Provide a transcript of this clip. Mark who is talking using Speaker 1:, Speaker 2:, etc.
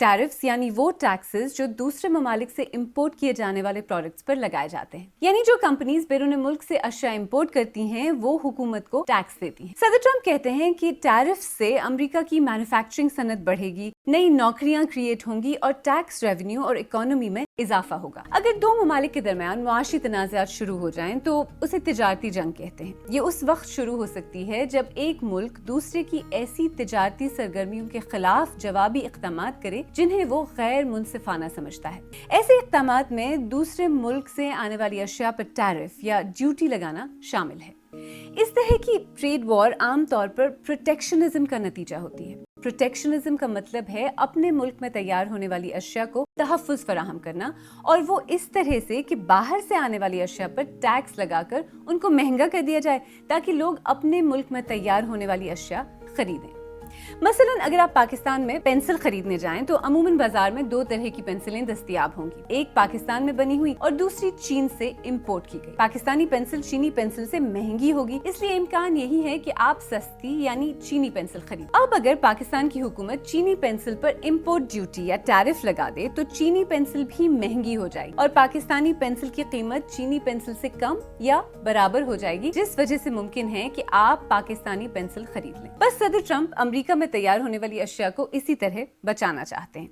Speaker 1: Tariffs यानी वो taxes जो दूसरे ममालिक से इंपोर्ट किए जाने वाले प्रोडक्ट्स पर लगाए जाते हैं, यानी जो कंपनीज बैरून मुल्क से अशिया इंपोर्ट करती हैं वो हुकूमत को टैक्स देती हैं। सदर ट्रंप कहते हैं कि टैरिफ्स से अमेरिका की मैन्युफैक्चरिंग सनत बढ़ेगी, नई नौकरियां क्रिएट होंगी और टैक्स रेवेन्यू और इकोनॉमी में इजाफा होगा। अगर दो ममालिक के दरमियान मुआशी तनाज़ात शुरू हो जाएं तो उसे तिजारती जंग कहते हैं। ये उस वक्त शुरू हो सकती है जब एक मुल्क दूसरे की ऐसी तिजारती सरगर्मियों के खिलाफ जवाबी इक़दामात करे जिन्हें वो गैर मुनसिफाना समझता है। ऐसे इक़दामात में दूसरे मुल्क से आने वाली अशिया पर टैरिफ या ड्यूटी लगाना शामिल है। इस तरह की ट्रेड वॉर आम तौर पर प्रोटेक्शनिज्म का नतीजा होती है। प्रोटेक्शनिज्म का मतलब है अपने मुल्क में तैयार होने वाली अशिया को तहफ़्फ़ुज़ फराहम करना, और वो इस तरह से कि बाहर से आने वाली अशिया पर टैक्स लगाकर उनको महंगा कर दिया जाए ताकि लोग अपने मुल्क में तैयार होने वाली अशिया खरीदें। मसलन अगर आप पाकिस्तान में पेंसिल खरीदने जाएं तो अमूमन बाजार में दो तरह की पेंसिलें दस्तयाब होंगी, एक पाकिस्तान में बनी हुई और दूसरी चीन से इंपोर्ट की गई। पाकिस्तानी पेंसिल चीनी पेंसिल से महंगी होगी, इसलिए इम्कान यही है कि आप सस्ती यानी चीनी पेंसिल खरीदें। अब अगर पाकिस्तान की हुकूमत चीनी पेंसिल पर इंपोर्ट ड्यूटी या टैरिफ लगा दे तो चीनी पेंसिल भी महंगी हो जाएगी और पाकिस्तानी पेंसिल की कीमत चीनी पेंसिल से कम या बराबर हो जाएगी, जिस वजह से मुमकिन है कि आप पाकिस्तानी पेंसिल खरीद लें। बस सदर ट्रंप अमेरिका में तैयार होने वाली अशिया को इसी तरह बचाना चाहते हैं।